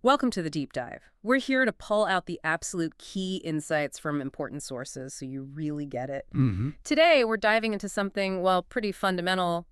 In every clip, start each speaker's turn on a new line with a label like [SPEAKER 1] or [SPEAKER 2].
[SPEAKER 1] Welcome to the Deep Dive. We're here to pull out the absolute key insights from important sources so you really get it.
[SPEAKER 2] Mm-hmm.
[SPEAKER 1] Today, we're diving into something, well, pretty fundamental: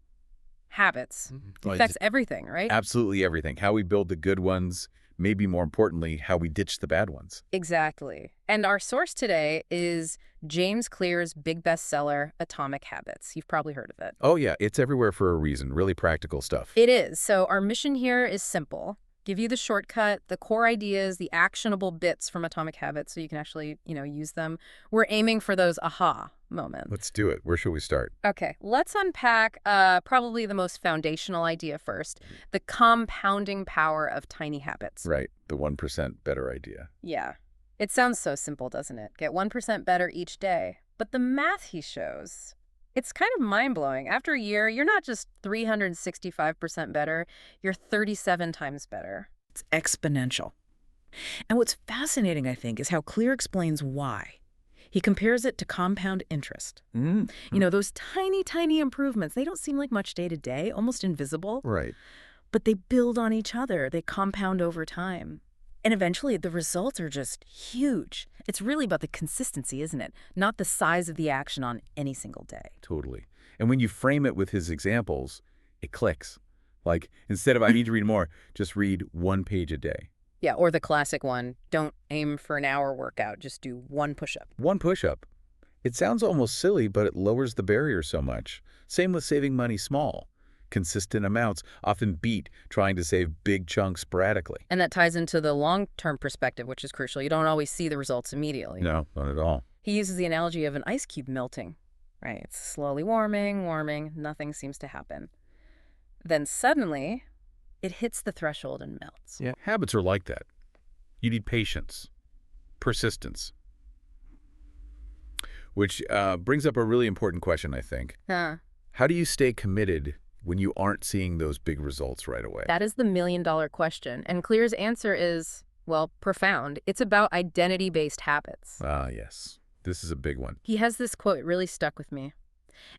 [SPEAKER 1] habits. It
[SPEAKER 2] Well,
[SPEAKER 1] affects everything, right?
[SPEAKER 2] absolutely everything. How we build the good ones, maybe more importantly, how we ditch the bad ones.
[SPEAKER 1] Exactly. And our source today is James Clear's big bestseller, Atomic Habits. You've probably heard of it.
[SPEAKER 2] Oh yeah, it's everywhere for a reason. Really practical stuff.
[SPEAKER 1] It is. So our mission here is simple. Give you the shortcut, the core ideas, the actionable bits from Atomic Habits so you can actually, use them. We're aiming for those aha moments.
[SPEAKER 2] Let's do it. Where should we start?
[SPEAKER 1] Okay, let's unpack probably the most foundational idea first, the compounding power of tiny habits.
[SPEAKER 2] Right, the 1% better idea.
[SPEAKER 1] Yeah. It sounds so simple, doesn't it? Get 1% better each day. But the math he shows, it's kind of mind-blowing. After a year, you're not just 365% better, you're 37 times better.
[SPEAKER 3] It's exponential. And what's fascinating, I think, is how Clear explains why. He compares it to compound interest.
[SPEAKER 2] Mm.
[SPEAKER 3] Those tiny, tiny improvements, they don't seem like much day to day, almost invisible,
[SPEAKER 2] Right.
[SPEAKER 3] but they build on each other. They compound over time. And eventually, the results are just huge. It's really about the consistency, isn't it? Not the size of the action on any single day.
[SPEAKER 2] Totally. And when you frame it with his examples, it clicks. Like, instead of I need to read more, just read 1 page a day.
[SPEAKER 1] Yeah, or the classic one, don't aim for an hour workout, just do 1 push-up.
[SPEAKER 2] 1 push-up. It sounds almost silly, but it lowers the barrier so much. Same with saving money small. Consistent amounts often beat trying to save big chunks sporadically.
[SPEAKER 1] And that ties into the long-term perspective, which is crucial. You don't always see the results immediately.
[SPEAKER 2] No, not at all.
[SPEAKER 1] He uses the analogy of an ice cube melting, right? It's slowly warming, nothing seems to happen. Then suddenly, it hits the threshold and melts.
[SPEAKER 2] Yeah, habits are like that. You need patience, persistence. Which brings up a really important question, I think.
[SPEAKER 1] Huh.
[SPEAKER 2] How do you stay committed when you aren't seeing those big results right away?
[SPEAKER 1] That is the million-dollar question. And Clear's answer is, well, profound. It's about identity-based habits.
[SPEAKER 2] Ah, yes. This is a big one.
[SPEAKER 1] He has this quote, it really stuck with me.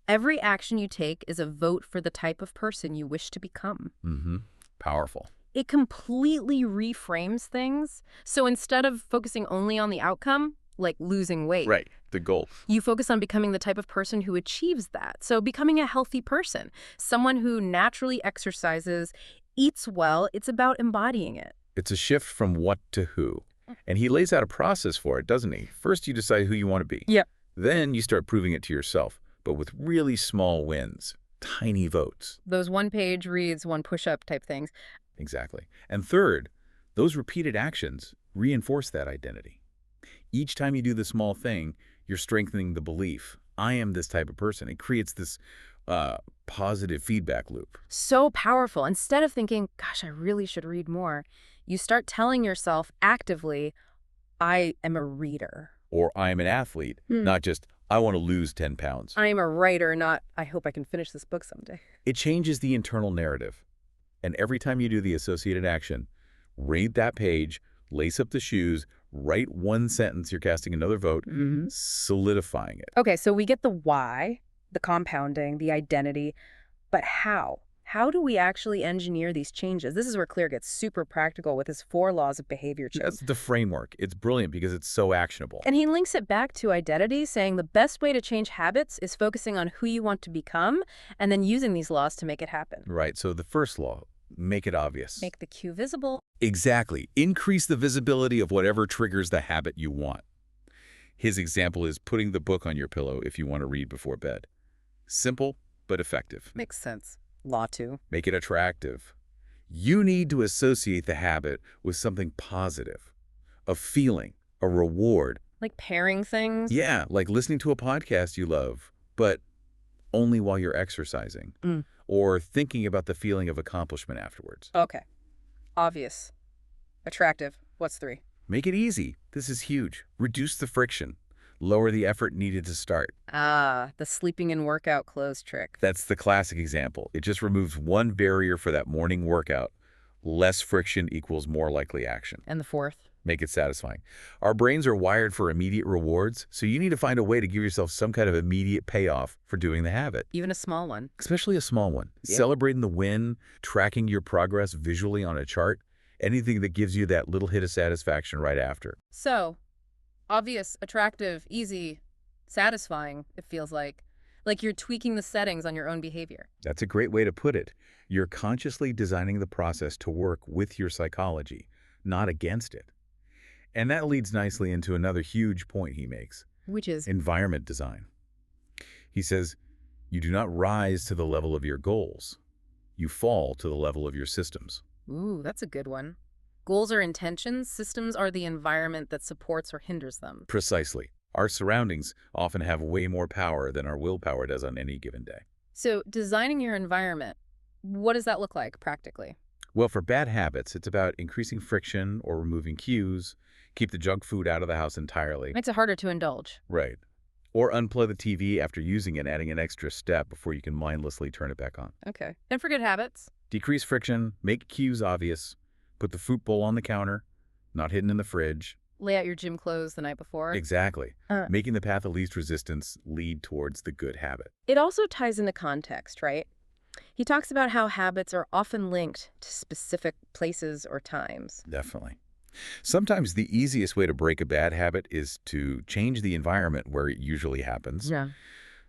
[SPEAKER 1] Every action you take is a vote for the type of person you wish to become.
[SPEAKER 2] Mm-hmm. Powerful.
[SPEAKER 1] It completely reframes things. So instead of focusing only on the outcome, like losing weight,
[SPEAKER 2] Right. The goal.
[SPEAKER 1] you focus on becoming the type of person who achieves that. So becoming a healthy person, someone who naturally exercises, eats well, it's about embodying it.
[SPEAKER 2] It's a shift from what to who. And he lays out a process for it, doesn't he? First, you decide who you want to be.
[SPEAKER 1] Yep.
[SPEAKER 2] Then you start proving it to yourself, but with really small wins, tiny votes.
[SPEAKER 1] Those 1-page reads, 1 push-up type things.
[SPEAKER 2] Exactly. And third, those repeated actions reinforce that identity. Each time you do the small thing, you're strengthening the belief. I am this type of person. It creates this positive feedback loop.
[SPEAKER 1] So powerful. Instead of thinking, gosh, I really should read more, you start telling yourself actively, I am a reader.
[SPEAKER 2] Or I am an athlete, not just I want to lose 10 pounds.
[SPEAKER 1] I am a writer, not I hope I can finish this book someday.
[SPEAKER 2] It changes the internal narrative. And every time you do the associated action, read that page, lace up the shoes, write 1 sentence, you're casting another vote, solidifying it.
[SPEAKER 1] Okay, so we get the why, the compounding, the identity, but how? How do we actually engineer these changes? This is where Clear gets super practical with his 4 laws of behavior change.
[SPEAKER 2] That's the framework. It's brilliant because it's so actionable.
[SPEAKER 1] And he links it back to identity, saying the best way to change habits is focusing on who you want to become and then using these laws to make it happen.
[SPEAKER 2] Right, so the first law, make it obvious.
[SPEAKER 1] Make the cue visible.
[SPEAKER 2] Exactly. Increase the visibility of whatever triggers the habit you want. His example is putting the book on your pillow if you want to read before bed. Simple, but effective.
[SPEAKER 1] Makes sense. Law 2.
[SPEAKER 2] Make it attractive. You need to associate the habit with something positive, a feeling, a reward.
[SPEAKER 1] Like pairing things?
[SPEAKER 2] Yeah, like listening to a podcast you love, but only while you're exercising. Or thinking about the feeling of accomplishment afterwards.
[SPEAKER 1] Okay. Obvious. Attractive. What's 3?
[SPEAKER 2] Make it easy. This is huge. Reduce the friction. Lower the effort needed to start.
[SPEAKER 1] Ah, the sleeping in workout clothes trick.
[SPEAKER 2] That's the classic example. It just removes one barrier for that morning workout. Less friction equals more likely action.
[SPEAKER 1] And the 4th?
[SPEAKER 2] Make it satisfying. Our brains are wired for immediate rewards, so you need to find a way to give yourself some kind of immediate payoff for doing the habit.
[SPEAKER 1] Even a small one.
[SPEAKER 2] Especially a small one.
[SPEAKER 1] Yeah.
[SPEAKER 2] Celebrating the win, tracking your progress visually on a chart, Anything that gives you that little hit of satisfaction right after.
[SPEAKER 1] So, obvious, attractive, easy, satisfying, it feels like. Like you're tweaking the settings on your own behavior.
[SPEAKER 2] That's a great way to put it. You're consciously designing the process to work with your psychology, not against it. And that leads nicely into another huge point he makes.
[SPEAKER 1] Which is?
[SPEAKER 2] Environment design. He says, you do not rise to the level of your goals. You fall to the level of your systems.
[SPEAKER 1] Ooh, that's a good one. Goals are intentions, systems are the environment that supports or hinders them.
[SPEAKER 2] Precisely. Our surroundings often have way more power than our willpower does on any given day.
[SPEAKER 1] So, designing your environment, what does that look like practically?
[SPEAKER 2] Well, for bad habits, it's about increasing friction or removing cues, keep the junk food out of the house entirely.
[SPEAKER 1] Makes it harder to indulge.
[SPEAKER 2] Right. Or unplug the TV after using it, adding an extra step before you can mindlessly turn it back on.
[SPEAKER 1] Okay. And for good habits?
[SPEAKER 2] Decrease friction, make cues obvious, put the fruit bowl on the counter, not hidden in the fridge.
[SPEAKER 1] Lay out your gym clothes the night before.
[SPEAKER 2] Exactly. Making the path of least resistance lead towards the good habit.
[SPEAKER 1] It also ties into context, right? He talks about how habits are often linked to specific places or times.
[SPEAKER 2] Definitely. Sometimes the easiest way to break a bad habit is to change the environment where it usually happens.
[SPEAKER 1] Yeah.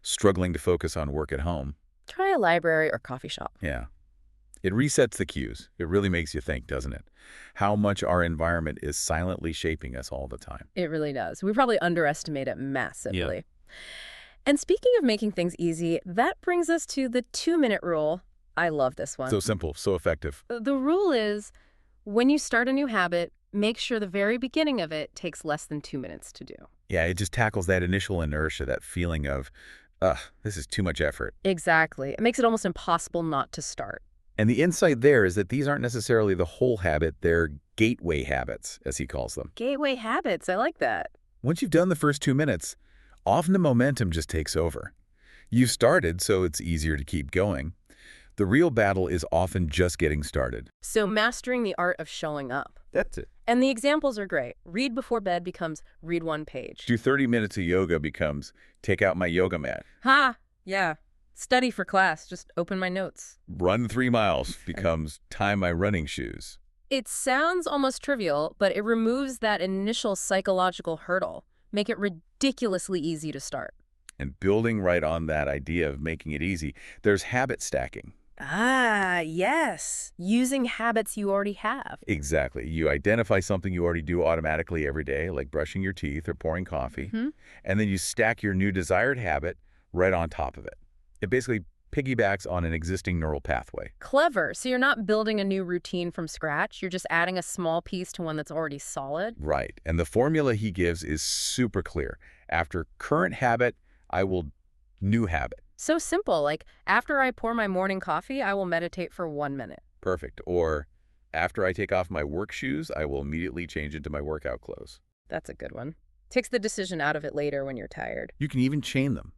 [SPEAKER 2] Struggling to focus on work at home.
[SPEAKER 1] Try a library or coffee shop.
[SPEAKER 2] Yeah. It resets the cues. It really makes you think, doesn't it? How much our environment is silently shaping us all the time.
[SPEAKER 1] It really does. We probably underestimate it massively. And speaking of making things easy, that brings us to the 2-minute rule. I love this one.
[SPEAKER 2] So simple, so effective.
[SPEAKER 1] The rule is, when you start a new habit, make sure the very beginning of it takes less than 2 minutes to do.
[SPEAKER 2] Yeah, it just tackles that initial inertia, that feeling of, this is too much effort.
[SPEAKER 1] Exactly. It makes it almost impossible not to start.
[SPEAKER 2] And the insight there is that these aren't necessarily the whole habit, they're gateway habits, as he calls them.
[SPEAKER 1] Gateway habits. I like that.
[SPEAKER 2] Once you've done the first 2 minutes, often the momentum just takes over. You've started, so it's easier to keep going. The real battle is often just getting started.
[SPEAKER 1] So mastering the art of showing up.
[SPEAKER 2] That's it.
[SPEAKER 1] And the examples are great. Read before bed becomes read one page.
[SPEAKER 2] Do 30 minutes of yoga becomes take out my yoga mat.
[SPEAKER 1] Ha! Yeah. Study for class. Just open my notes.
[SPEAKER 2] Run 3 miles becomes tie my running shoes.
[SPEAKER 1] It sounds almost trivial, but it removes that initial psychological hurdle. Make it ridiculously easy to start.
[SPEAKER 2] And building right on that idea of making it easy, there's habit stacking.
[SPEAKER 1] Ah, yes. Using habits you already have.
[SPEAKER 2] Exactly. You identify something you already do automatically every day, like brushing your teeth or pouring coffee, and then you stack your new desired habit right on top of it. It basically piggybacks on an existing neural pathway.
[SPEAKER 1] Clever. So you're not building a new routine from scratch. You're just adding a small piece to one that's already solid.
[SPEAKER 2] Right. And the formula he gives is super clear. After current habit, I will new habit.
[SPEAKER 1] So simple, like after I pour my morning coffee, I will meditate for 1 minute.
[SPEAKER 2] Perfect. Or after I take off my work shoes, I will immediately change into my workout clothes.
[SPEAKER 1] That's a good one. Takes the decision out of it later when you're tired.
[SPEAKER 2] You can even chain them.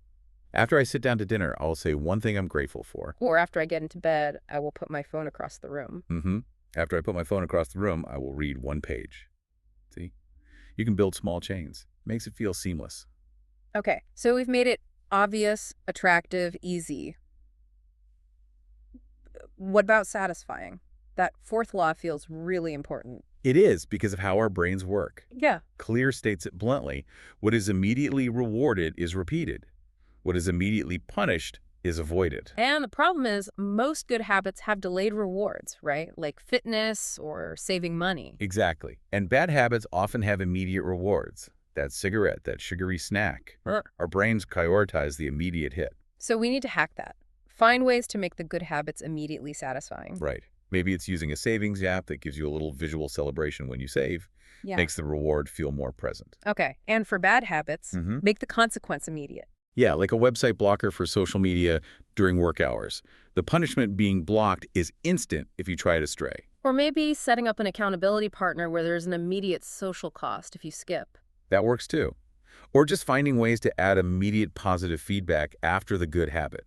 [SPEAKER 2] After I sit down to dinner, I'll say one thing I'm grateful for.
[SPEAKER 1] Or after I get into bed, I will put my phone across the room.
[SPEAKER 2] After I put my phone across the room, I will read one page. See? You can build small chains. Makes it feel seamless.
[SPEAKER 1] Okay, so we've made it obvious, attractive, easy. What about satisfying? That fourth law feels really important.
[SPEAKER 2] It is because of how our brains work.
[SPEAKER 1] Yeah.
[SPEAKER 2] Clear states it bluntly. What is immediately rewarded is repeated. What is immediately punished is avoided.
[SPEAKER 1] And the problem is most good habits have delayed rewards, right? Like fitness or saving money.
[SPEAKER 2] Exactly. And bad habits often have immediate rewards. That cigarette, that sugary snack. Our brains prioritize the immediate hit.
[SPEAKER 1] So we need to hack that. Find ways to make the good habits immediately satisfying.
[SPEAKER 2] Right. Maybe it's using a savings app that gives you a little visual celebration when you save.
[SPEAKER 1] Yeah.
[SPEAKER 2] Makes the reward feel more present.
[SPEAKER 1] Okay. And for bad habits, make the consequence immediate.
[SPEAKER 2] Yeah, like a website blocker for social media during work hours. The punishment being blocked is instant if you try to stray.
[SPEAKER 1] Or maybe setting up an accountability partner where there's an immediate social cost if you skip.
[SPEAKER 2] That works too. Or just finding ways to add immediate positive feedback after the good habit.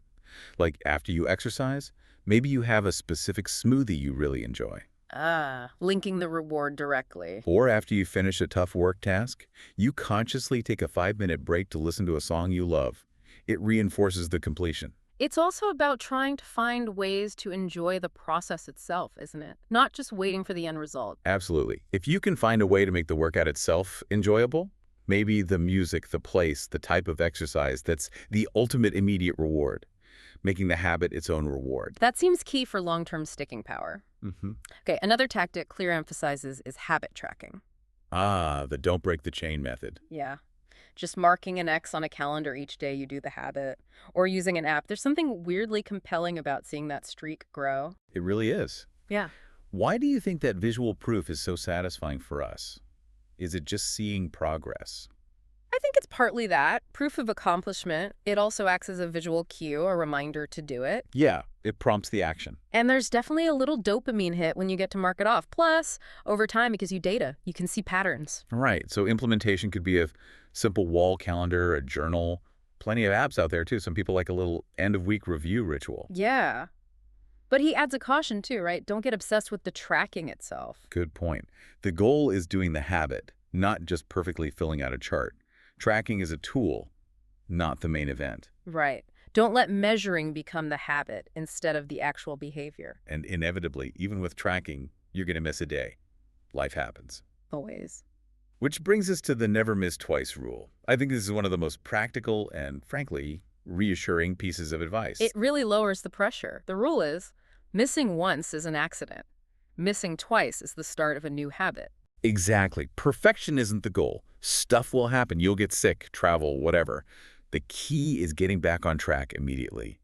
[SPEAKER 2] Like after you exercise, maybe you have a specific smoothie you really enjoy.
[SPEAKER 1] Ah, linking the reward directly.
[SPEAKER 2] Or after you finish a tough work task, you consciously take a 5-minute break to listen to a song you love. It reinforces the completion.
[SPEAKER 1] It's also about trying to find ways to enjoy the process itself, isn't it? Not just waiting for the end result.
[SPEAKER 2] Absolutely. If you can find a way to make the workout itself enjoyable, maybe the music, the place, the type of exercise, that's the ultimate immediate reward, making the habit its own reward.
[SPEAKER 1] That seems key for long-term sticking power.
[SPEAKER 2] Mm-hmm.
[SPEAKER 1] Okay, another tactic Clear emphasizes is habit tracking.
[SPEAKER 2] Ah, the don't break the chain method.
[SPEAKER 1] Yeah. Just marking an X on a calendar each day you do the habit, or using an app. There's something weirdly compelling about seeing that streak grow.
[SPEAKER 2] It really is.
[SPEAKER 1] Yeah.
[SPEAKER 2] Why do you think that visual proof is so satisfying for us? Is it just seeing progress?
[SPEAKER 1] I think it's partly that. Proof of accomplishment. It also acts as a visual cue, a reminder to do it.
[SPEAKER 2] Yeah, it prompts the action.
[SPEAKER 1] And there's definitely a little dopamine hit when you get to mark it off. Plus, over time, it gives you data. You can see patterns.
[SPEAKER 2] Right, so implementation could be a simple wall calendar, a journal, plenty of apps out there too. Some people like a little end-of-week review ritual.
[SPEAKER 1] Yeah. But he adds a caution too, right? Don't get obsessed with the tracking itself.
[SPEAKER 2] Good point. The goal is doing the habit, not just perfectly filling out a chart. Tracking is a tool, not the main event.
[SPEAKER 1] Right. Don't let measuring become the habit instead of the actual behavior.
[SPEAKER 2] And inevitably, even with tracking, you're going to miss a day. Life happens.
[SPEAKER 1] Always.
[SPEAKER 2] Which brings us to the never miss twice rule. I think this is one of the most practical and, frankly, reassuring pieces of advice.
[SPEAKER 1] It really lowers the pressure. The rule is, missing once is an accident. Missing twice is the start of a new habit.
[SPEAKER 2] Exactly. Perfection isn't the goal. Stuff will happen. You'll get sick, travel, whatever. The key is getting back on track immediately.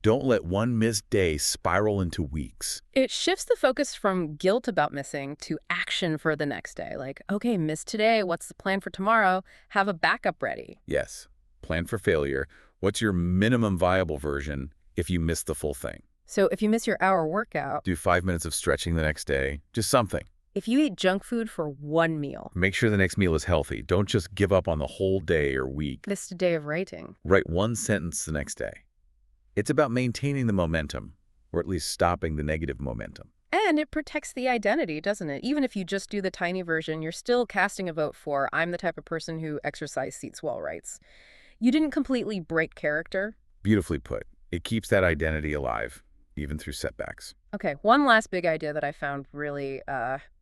[SPEAKER 2] Don't let one missed day spiral into weeks.
[SPEAKER 1] It shifts the focus from guilt about missing to action for the next day. Like, okay, missed today. What's the plan for tomorrow? Have a backup ready.
[SPEAKER 2] Yes. Plan for failure. What's your minimum viable version if you miss the full thing?
[SPEAKER 1] So if you miss your hour workout,
[SPEAKER 2] Do 5 minutes of stretching the next day. Just something.
[SPEAKER 1] if you eat junk food for one meal,
[SPEAKER 2] Make sure the next meal is healthy. Don't just give up on the whole day or week.
[SPEAKER 1] missed a day of writing.
[SPEAKER 2] Write one sentence the next day. It's about maintaining the momentum, or at least stopping the negative momentum.
[SPEAKER 1] And it protects the identity, doesn't it? Even if you just do the tiny version, you're still casting a vote for, I'm the type of person who exercise seats well writes. You didn't completely break character.
[SPEAKER 2] Beautifully put. It keeps that identity alive, even through setbacks.
[SPEAKER 1] Okay, one last big idea that I found really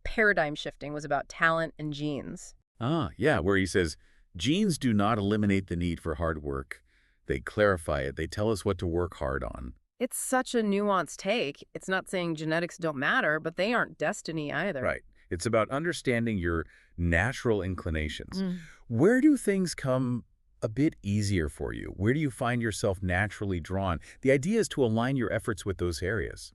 [SPEAKER 1] paradigm shifting was about talent and genes.
[SPEAKER 2] Ah, yeah, where he says, genes do not eliminate the need for hard work. They clarify it. They tell us what to work hard on.
[SPEAKER 1] It's such a nuanced take. It's not saying genetics don't matter, but they aren't destiny either.
[SPEAKER 2] Right. It's about understanding your natural inclinations.
[SPEAKER 1] Mm.
[SPEAKER 2] Where do things come a bit easier for you? Where do you find yourself naturally drawn? The idea is to align your efforts with those areas.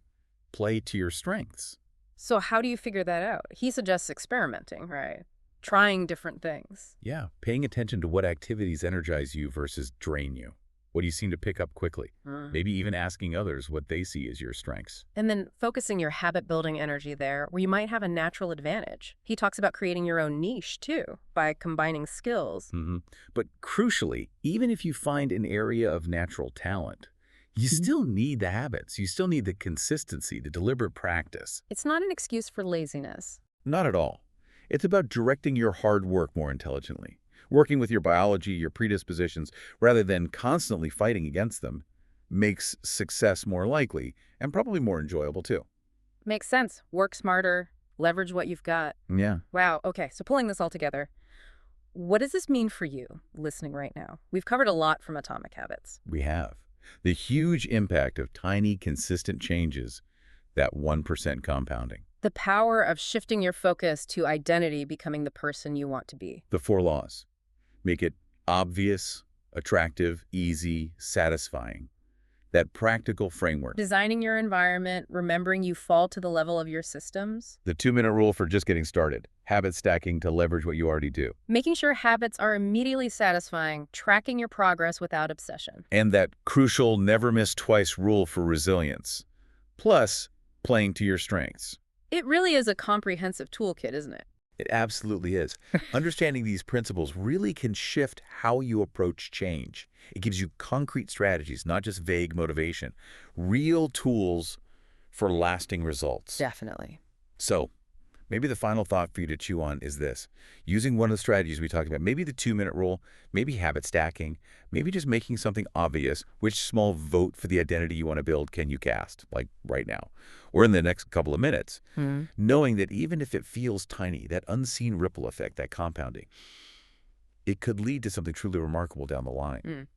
[SPEAKER 2] Play to your strengths.
[SPEAKER 1] So how do you figure that out? He suggests experimenting, right? Trying different things.
[SPEAKER 2] Yeah, paying attention to what activities energize you versus drain you. What do you seem to pick up quickly? Maybe even asking others what they see as your strengths.
[SPEAKER 1] And then focusing your habit-building energy there, where you might have a natural advantage. He talks about creating your own niche, too, by combining skills.
[SPEAKER 2] But crucially, even if you find an area of natural talent, you still need the habits. You still need the consistency, the deliberate practice.
[SPEAKER 1] It's not an excuse for laziness.
[SPEAKER 2] Not at all. It's about directing your hard work more intelligently, working with your biology, your predispositions, rather than constantly fighting against them, makes success more likely and probably more enjoyable too.
[SPEAKER 1] Makes sense. Work smarter, leverage what you've got.
[SPEAKER 2] Yeah.
[SPEAKER 1] Wow, okay, so pulling this all together, what does this mean for you, listening right now? We've covered a lot from Atomic Habits.
[SPEAKER 2] We have. The huge impact of tiny, consistent changes, that 1% compounding.
[SPEAKER 1] The power of shifting your focus to identity becoming the person you want to be.
[SPEAKER 2] The 4 laws. Make it obvious, attractive, easy, satisfying. That practical framework.
[SPEAKER 1] Designing your environment, remembering you fall to the level of your systems.
[SPEAKER 2] The 2-minute rule for just getting started. Habit stacking to leverage what you already do.
[SPEAKER 1] Making sure habits are immediately satisfying, tracking your progress without obsession.
[SPEAKER 2] And that crucial never miss twice rule for resilience. Plus, playing to your strengths.
[SPEAKER 1] It really is a comprehensive toolkit, isn't it?
[SPEAKER 2] It absolutely is. Understanding these principles really can shift how you approach change. It gives you concrete strategies, not just vague motivation. Real tools for lasting results.
[SPEAKER 1] Definitely.
[SPEAKER 2] So, Maybe the final thought for you to chew on is this. Using one of the strategies we talked about, maybe the 2-minute rule, maybe habit stacking, maybe just making something obvious, which small vote for the identity you want to build can you cast, like right now, or in the next couple of minutes, knowing that even if it feels tiny, that unseen ripple effect, that compounding, it could lead to something truly remarkable down the line.